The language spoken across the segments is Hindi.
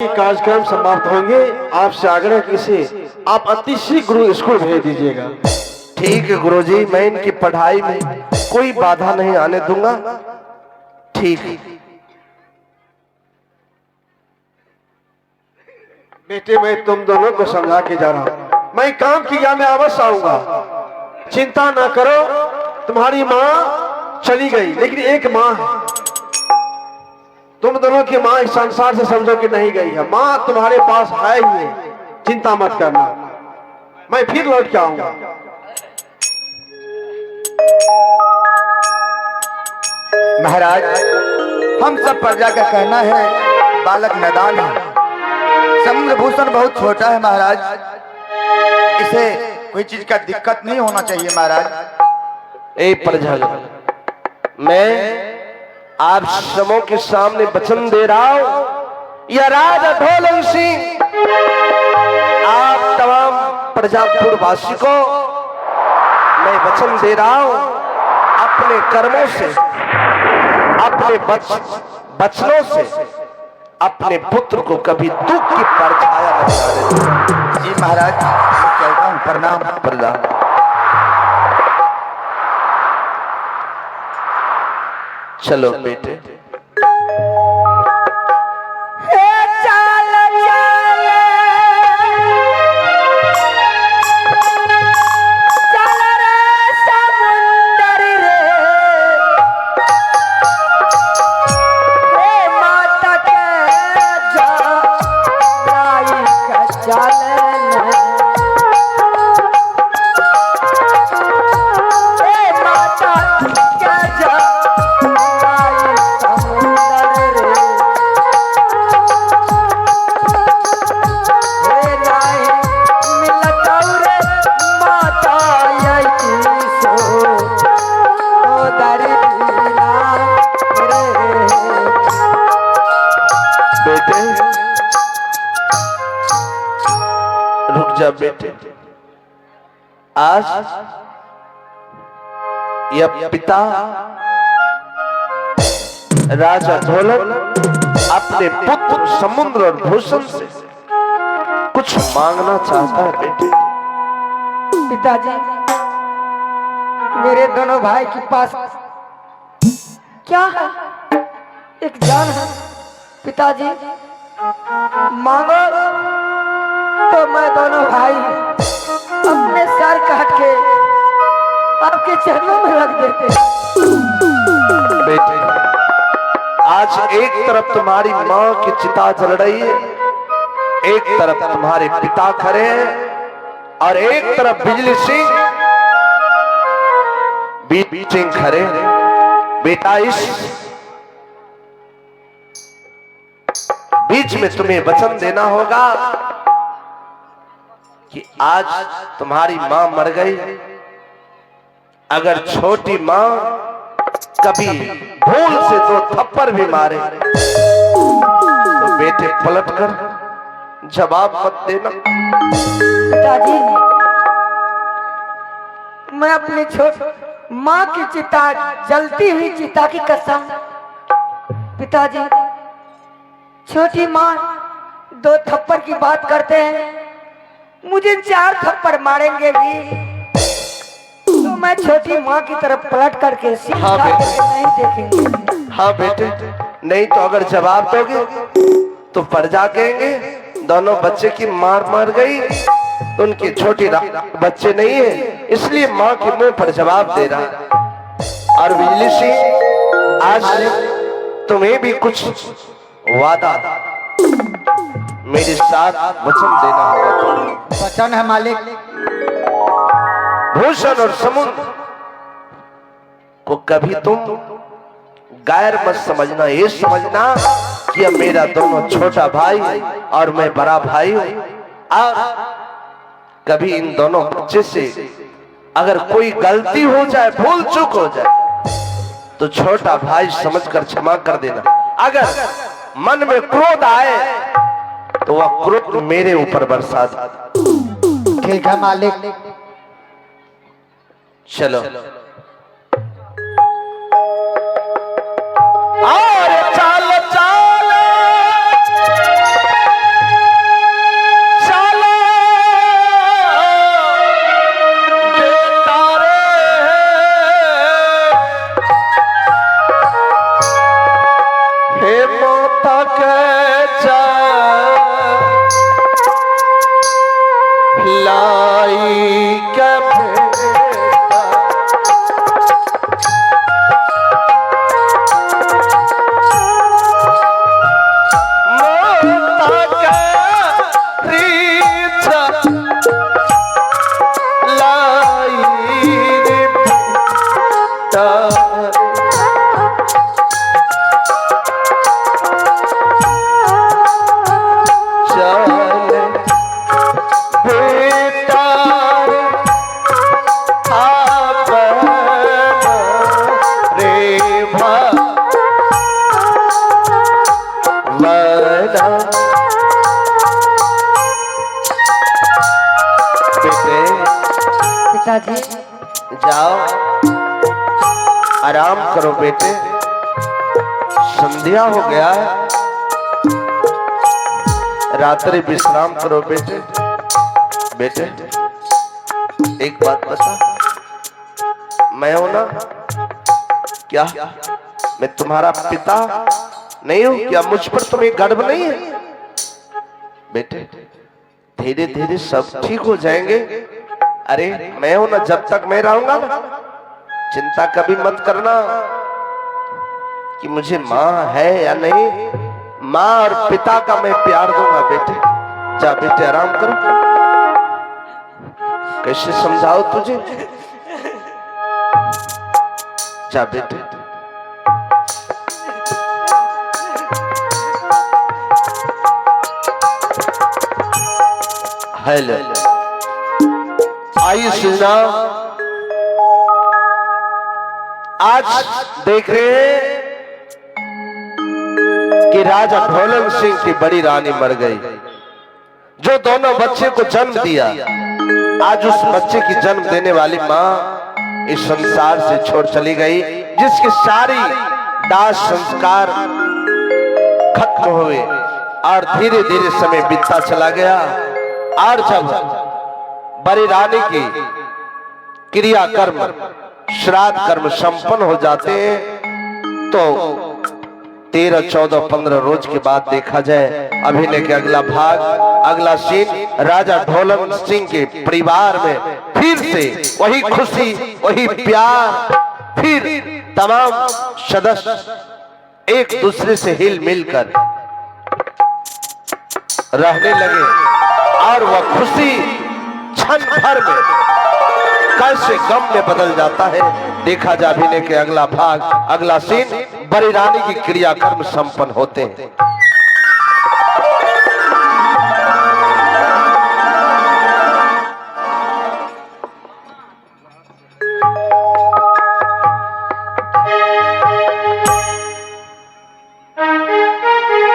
कार्यक्रम समाप्त होंगे। आपसे आग्रह किसे आप अति शीघ्र स्कूल भेज दीजिएगा। ठीक है गुरुजी, मैं इनकी पढ़ाई में कोई बाधा नहीं आने दूंगा। ठीक है बेटे, मैं तुम दोनों को समझा के जा रहा हूँ। मैं काम किया मैं अवश्य आऊंगा, चिंता ना करो। तुम्हारी माँ चली गई लेकिन एक माँ है, तुम दोनों की माँ इस संसार से समझो कि नहीं गई है। माँ तुम्हारे पास है ही है, चिंता मत करना, मैं फिर लौट के आऊंगा। महाराज, हम सब प्रजा का कहना है बालक नादान है, समुद्र भूषण बहुत छोटा है महाराज, इसे कोई चीज का दिक्कत नहीं होना चाहिए महाराज। ए प्रजा, मैं आप समों के सामने वचन दे रहा हूं, यह राजा ढोलन सिंह आप तमाम प्रजापुरवासी को मैं वचन दे रहा हूं, अपने कर्मों से, अपने वचनों से अपने पुत्र को कभी दुख की परछाया न डाले। जी महाराज, कहता हूँ प्रणाम। प्रणाम। चलो बेटे। बेटे, आज यह पिता राजा ढोलन अपने पुत्र समुद्र और भूषण से कुछ मांगना चाहता है। बेटे, पिताजी, मेरे दोनों भाई के पास क्या है? एक जान है। पिताजी, मांगो तो मैं दोनों भाई अपने सर काट के आपके चरणों में रख देते। बेटे, आज एक तरफ तुम्हारी मां की चिता जल रही है, एक तरफ तुम्हारे पिता खड़े हैं और एक तरफ बिजली सिंह बीच खड़े हैं। बेटा, इस बीच में तुम्हें वचन देना होगा कि आज तुम्हारी मां मर गई, अगर छोटी मां कभी भूल से 2 थप्पड़ भी मारे तो बेटे पलटकर जवाब मत देना। पिताजी, मैं अपनी मां की चिता, जलती हुई चिता की कसम। पिताजी, छोटी मां 2 थप्पड़ की बात करते हैं, मुझे 4 थप्पड़ मारेंगे भी तो मैं छोटी माँ की तरफ पलट करके हाँ बेटे, नहीं देखेंगे। हाँ बेटे, नहीं तो अगर जवाब दोगे तो प्रजा कहेंगे दोनों बच्चे की मार मर गई, तो उनकी छोटी बच्चे नहीं है, इसलिए माँ के मुंह पर जवाब दे रहा है। और बिजली सिंह, आज तुम्हें भी कुछ वादा मेरे साथ वचन देना होगा। वचन है मालिक। भूषण और समुद्र को कभी तुम गैर मत समझना, ये समझना कि अब मेरा दोनों छोटा भाई और मैं बड़ा भाई हूं। और कभी इन दोनों बच्चे से अगर कोई गलती हो जाए, भूल चूक हो जाए, तो छोटा भाई समझकर क्षमा कर देना। अगर मन में क्रोध आए तो वह क्रोध मेरे ऊपर बरसा दे। ठीक है मालिक। चलो। और चाल चाल पिताजी जाओ आराम करो बेटे, संध्या हो गया है, रात्रि विश्राम करो बेटे। बेटे एक बात बता, मैं हूं ना, क्या मैं तुम्हारा पिता नहीं हूं? क्या मुझ पर तुम्हें गर्व नहीं है? बेटे धीरे धीरे सब ठीक हो जाएंगे। अरे मैं हूं ना, जब तक मैं रहूंगा ना, चिंता कभी मत करना कि मुझे माँ है या नहीं। माँ और पिता का मैं प्यार दूंगा बेटे। जा बेटे आराम करो। कैसे समझाओ तुझे? जा बेटे। हेलो, आइए सुना, आज देख रहे हैं कि राजा ढोलन सिंह की बड़ी रानी मर गई, जो दोनों बच्चे को जन्म दिया। आज उस बच्चे की जन्म देने वाली माँ इस संसार से छोड़ चली गई, जिसके सारी दाह संस्कार खत्म हुए और धीरे धीरे समय बीतता चला गया। और जब बड़ी रानी की क्रिया कर्म श्राद्ध कर्म संपन्न हो जाते हैं तो 13, 14, 15 रोज के बाद देखा जाए अभिनय के अगला भाग, अगला सीन, राजा ढोलन सिंह के परिवार में फिर से वही खुशी, वही प्यार, फिर तमाम सदस्य एक दूसरे से हिल मिलकर रहने लगे और वह खुशी क्षण भर में कैसे गम में बदल जाता है। देखा जा अभिनय के अगला भाग, अगला सीन, बड़ी रानी की क्रियाकर्म संपन्न होते हैं।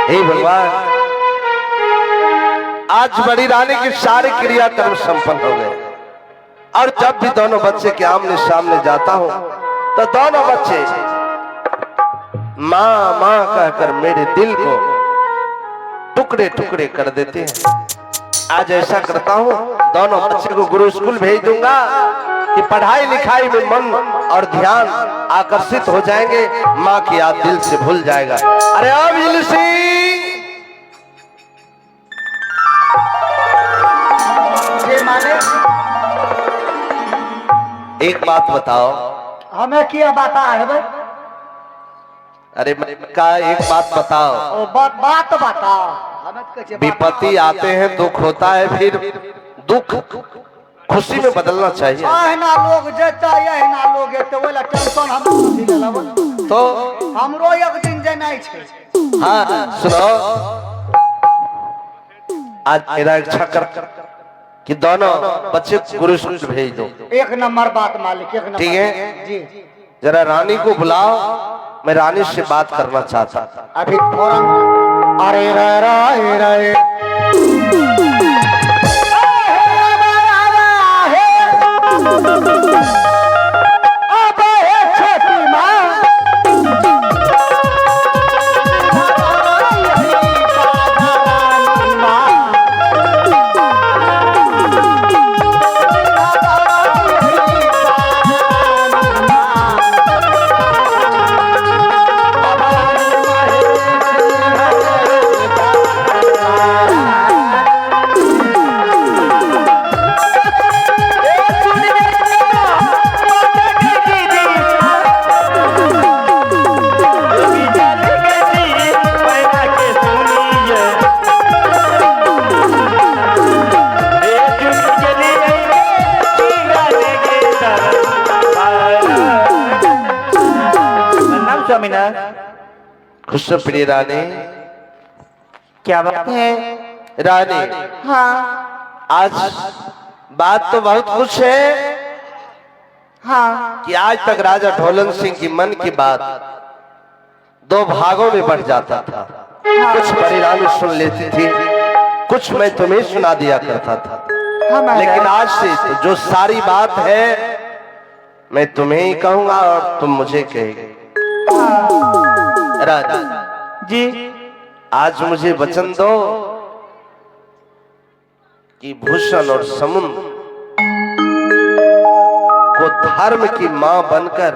हे भगवान, आज बड़ी रानी की सारी क्रियाकर्म संपन्न हो गए और जब भी दोनों बच्चे के आमने सामने जाता हूं तो दोनों बच्चे माँ माँ कहकर मेरे दिल को टुकड़े टुकड़े कर देते हैं। आज ऐसा करता हूं, दोनों बच्चे को गुरु स्कूल भेज दूंगा कि पढ़ाई लिखाई में मन और ध्यान आकर्षित हो जाएंगे, माँ की याद दिल से भूल जाएगा। अरे अब बिजली सिंह, एक बात बताओ। हमें क्या बता है भाई? अरे का एक बात बताओ। बात बताओ। हमें तो कुछ विपत्ति आते हैं, दुख होता है, फिर दुख खुशी में बदलना चाहिए। ना लोग जेता यही ना लोग तो वाला टेंशन हम तो हमरो एक दिन जेनाई छे। हाँ सुनो, आज मेरा इच्छा कर कि दोनों बच्चे गुरु स्कूल भेज दो। एक नंबर बात मालिक, एक नंबर। ठीक है जी। जरा रानी को बुलाओ, मैं रानी से बात करना चाहता। अभी फौरन। अरे रे रे खुश प्रिय रानी। क्या बात है रानी? हाँ आज बात तो बहुत कुछ है हाँ कि आज तक राजा ढोलन सिंह की मन की बात दो भागों में बढ़ जाता था। कुछ बड़ी रानी सुन लेती थी, कुछ मैं तुम्हें सुना दिया करता था। हाँ महाराज। लेकिन आज से तो जो सारी बात है मैं तुम्हें ही कहूंगा और तुम मुझे कहेगी। राजा जी आज मुझे वचन दो कि भूषण और समुद्र को धर्म की मां बनकर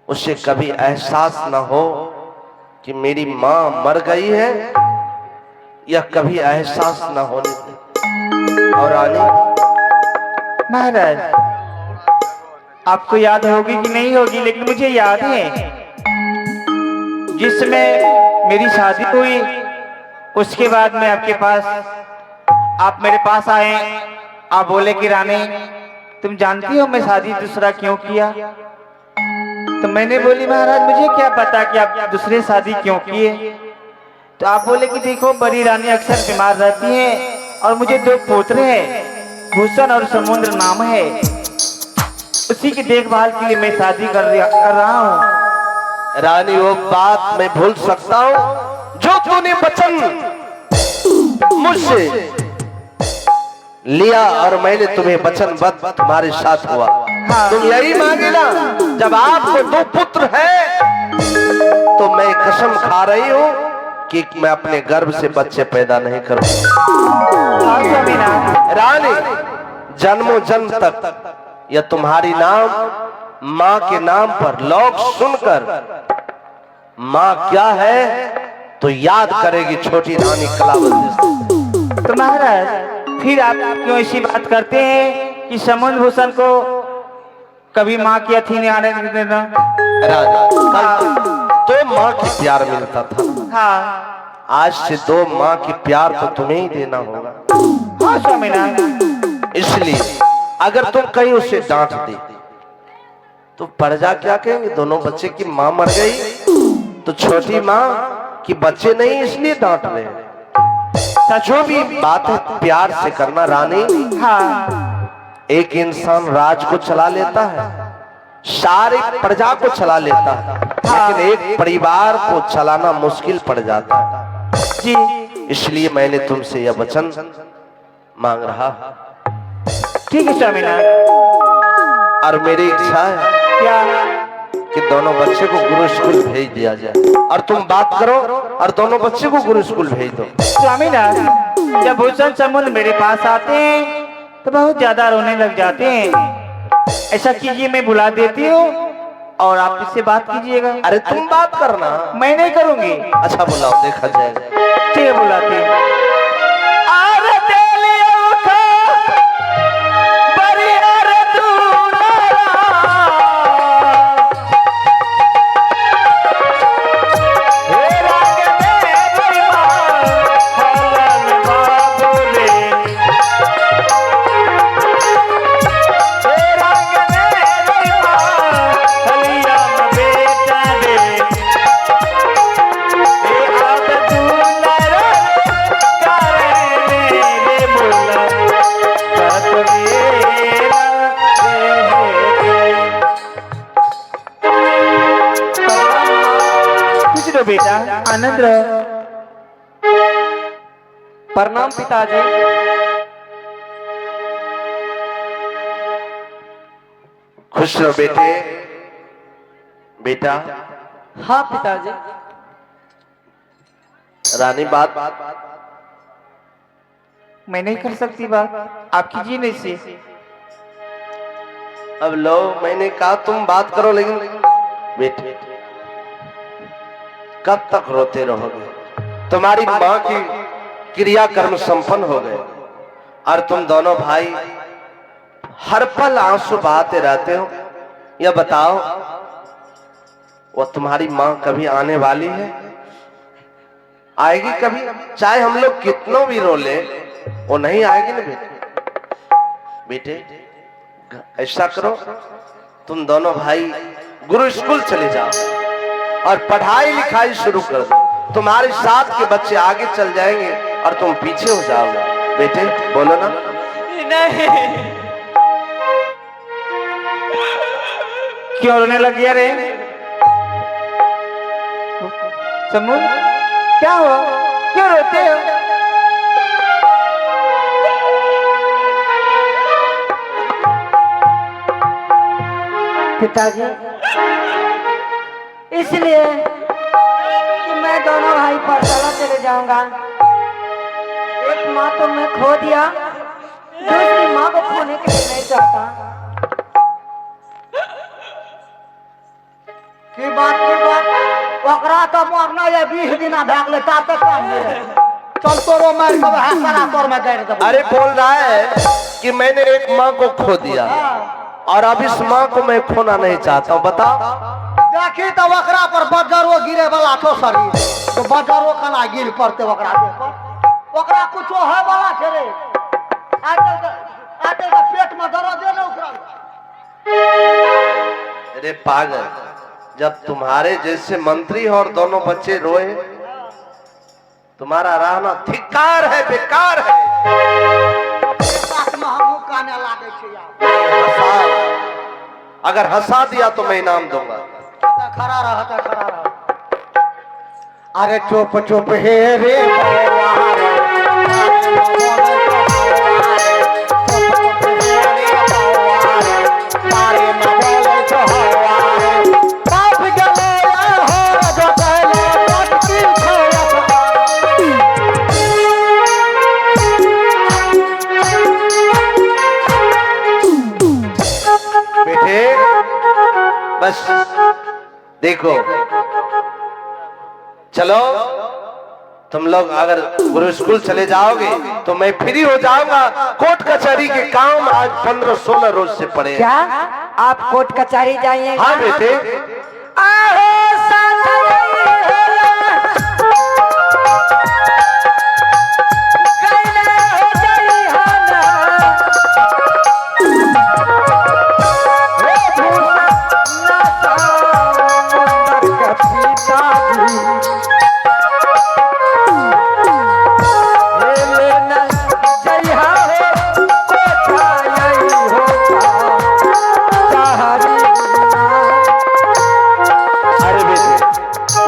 उसे कभी एहसास न हो कि मेरी मां मर गई है, या कभी एहसास न होने दे। और रानी महाराज, आपको याद होगी कि नहीं होगी, लेकिन मुझे याद है जिसमें मेरी शादी हुई उसके बाद में आपके पास, आप मेरे पास आए, आप बोले कि रानी तुम जानती हो मैं शादी दूसरा क्यों किया? तो मैंने बोली महाराज मुझे क्या पता कि आप दूसरे शादी क्यों किए। तो आप बोले कि देखो बड़ी रानी अक्सर बीमार रहती है और मुझे 2 पुत्र हैं, भूषण और समुद्र नाम है, उसी की देखभाल के लिए मैं शादी कर रहा हूँ। रानी वो बात मैं भूल सकता हूं जो तूने वचन मुझसे लिया और मैंने तुम्हें वचनबद्ध तुम्हारे साथ हुआ। हाँ। तुम यही मांगे ना, जब आपको 2 पुत्र हैं तो मैं कसम खा रही हूं कि मैं अपने गर्भ से बच्चे पैदा नहीं करूंगा। रानी जन्मों जन्म तक यह तुम्हारी नाम मां के नाम पर लोग सुनकर मां क्या है तो याद करेगी छोटी रानी कलावती। तो महाराज फिर आप क्यों ऐसी बात करते हैं कि समुद्र भूषण को कभी माँ की अथी नहीं आने देना? राजा कल 2 माँ की प्यार मिलता था, हाँ आज से 2 माँ की प्यार तो तुम्हें ही देना होगा। हाँ स्वामीनारायण। इसलिए अगर तुम कहीं उसे डांट दे तो प्रजा क्या कहेंगे, दोनों बच्चे की माँ मर गई तो छोटी माँ की बच्चे नहीं इसलिए डांट रहे हैं। जो भी बात है प्यार से करना रानी। हाँ एक इंसान राज को चला लेता है, सारी प्रजा को चला लेता है, लेकिन एक परिवार को चलाना मुश्किल पड़ जाता है जी। इसलिए मैंने तुमसे यह वचन मांग रहा। ठीक है स्वामीनारायण। और मेरी इच्छा है क्या? कि दोनों बच्चे को गुरु स्कूल भेज दिया जाए और तुम बात करो और दोनों बच्चे को गुरु स्कूल भेज दो। स्वामीनारायण जब भूषण समुद्र मेरे पास आते हैं तो बहुत ज्यादा रोने लग जाते हैं। ऐसा कीजिए मैं बुला देती हूँ और आप इससे बात कीजिएगा। अरे तुम बात करना, मैं नहीं करूंगी। अच्छा बुलाओ देखा जाएगा। ठीक है बुलाती हूँ। बेटा आनंद रहो। प्रणाम पिताजी। खुश रहो बेटे। बेटा हाँ पिताजी। रानी बात मैं नहीं कर सकती बात, आप कीजिए नहीं से। अब लो मैंने कहा तुम बात करो, लेकिन बेटे कब तक रोते रहोगे? तुम्हारी मां की क्रियाकर्म संपन्न हो गए और तुम दोनों भाई हर पल आंसू बहाते रहते हो। यह बताओ वो तुम्हारी मां कभी आने वाली है? आएगी कभी? चाहे हम लोग कितनों भी रो ले वो नहीं आएगी ना बेटे। बेटे ऐसा करो तुम दोनों भाई गुरु स्कूल चले जाओ और पढ़ाई लिखाई शुरू कर दो। तुम्हारे साथ के बच्चे आगे चल जाएंगे और तुम पीछे हो जाओगे। बेटे बोलो ना। नहीं। क्यों रोने लग गया रे? समुद्र क्या हुआ, क्यों रोते हो? पिताजी, इसलिए कि मैं दोनों भाई पाठशाला चले जाऊंगा। एक माँ तो मैं खो दिया, दूसरी माँ को खोने के लिए नहीं चाहता। की बात ओकरा तो मरना ये 20 दिन भाग लेता तो काम नहीं। चल तोरो मार के हाथ तोर में गैर दे। अरे बोल रहा है कि मैंने एक माँ को खो दिया और अब इस माँ को मैं खोना नहीं चाहता हूँ। बताओ। देखी तो ओकरा पर बजरो गिरे वाला तो शरीर तो बजरो कना गिर पड़ते ओकरा देख ओकरा कुछो है वाला छे रे। आटे का पेट में दर्द है ना ओकरा। अरे पागल, जब तुम्हारे जैसे मंत्री और दोनों बच्चे रोए, तुम्हारा रहना धिक्कार है, बेकार है। बात में हमहू काने लागे छे यार। अगर हंसा दिया तो मैं इनाम दूंगा। खड़ा रह। अरे चुप चुप हे रे बेटे बस देखो, चलो तुम लोग अगर गुरु स्कूल चले जाओगे तो मैं फ्री हो जाऊंगा। कोर्ट कचहरी के काम आज 15-16 रोज से पड़े। क्या आप कोर्ट कचहरी जाइए? हाँ बेटे।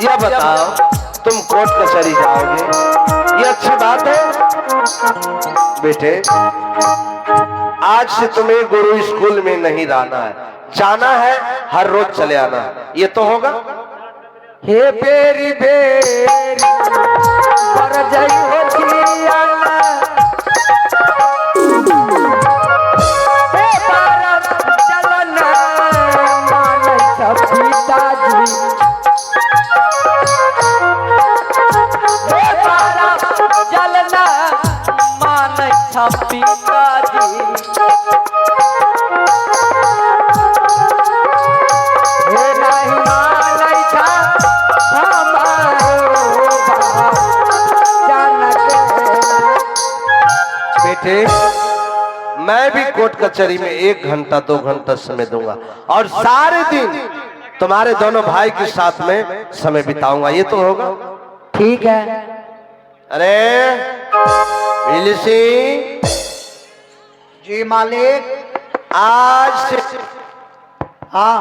यह बताओ, तुम कोर्ट कचहरी जाओगे, ये अच्छी बात है बेटे। आज से तुम्हें गुरु स्कूल में नहीं रहना है, जाना है, हर रोज चले आना है। ये तो होगा। हे बेरी बेरी पर जई हो जियाला, हे भारत चलना माने सब पिताजी, हे भारत चलना माने सब पिताजी। हे नहीं मानै छा बेटे, मैं भी कोर्ट कचहरी में 1 घंटा 2 घंटा समय दूंगा और सारे दिन तुम्हारे दोनों भाई के साथ में समय बिताऊंगा। ये तो होगा। ठीक है। अरे बिल्ली सिंह जी मालिक। आज से हाँ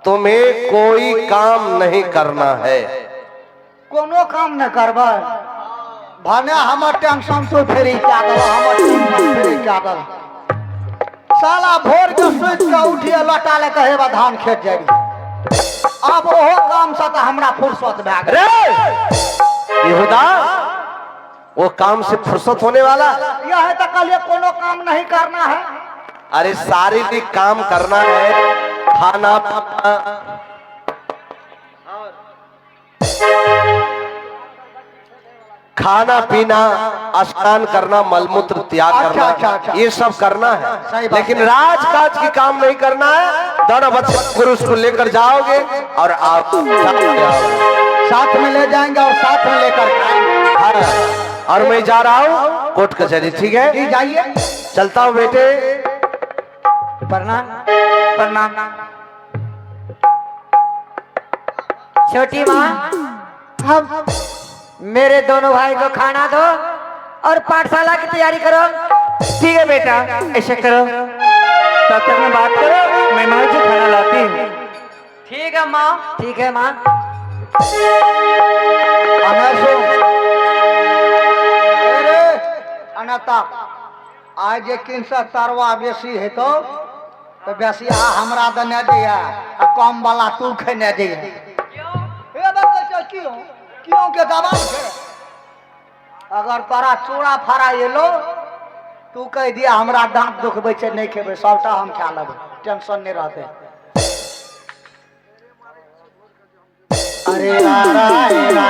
तुम्हें कोई काम नहीं करना है। कोनो काम न करबै भने हमर टेंशन तो फेरी क्या दल हमर टेंशन फेरी क्या दल। साला भोर के सुत के उठिए लटा ले कहे बा धान खेत जाई। अब ओहो काम से तो हमरा फुर्सत भए गेल। अरे यहूदा, वो काम से फुर्सत होने वाला? यह है तो कल कोनो काम नहीं करना है। अरे शारीरिक काम करना है, खाना पीना, खाना पीना, स्नान करना, मलमूत्र त्याग करना, अच्छा। ये सब करना सही है। बात लेकिन है। राजकाज की काम नहीं करना है। दोनों बच्चे गुरु को लेकर जाओगे और आप साथ में ले जाएंगे और साथ में लेकर आएंगे। हाँ, और मैं जा रहा हूँ कोर्ट कचहरी। ठीक है, जी जाइए। चलता हूँ बेटे। प्रणाम। प्रणाम। छोटी माँ, हम मेरे दोनों भाई को खाना दो और पाठशाला की तैयारी करो। ठीक है बेटा, ऐसे करो, तब तक मैं बात करो, मैं माँ से खाना लाती हूँ। ठीक है माँ। ठीक है माँ। अनता आज किन सा तारवा बेसी है तो तो बेसिया हमरा देने दिया आ कम वाला तू खेने दिया ए बच्चा क्यों क्यों के दबाव है अगर तोरा चूड़ा फरा एलो तू कह दिया हमरा दांत दुखबे छै नहीं खेबे सबटा हम खा लेबै टेंशन नहीं रहते अरे रा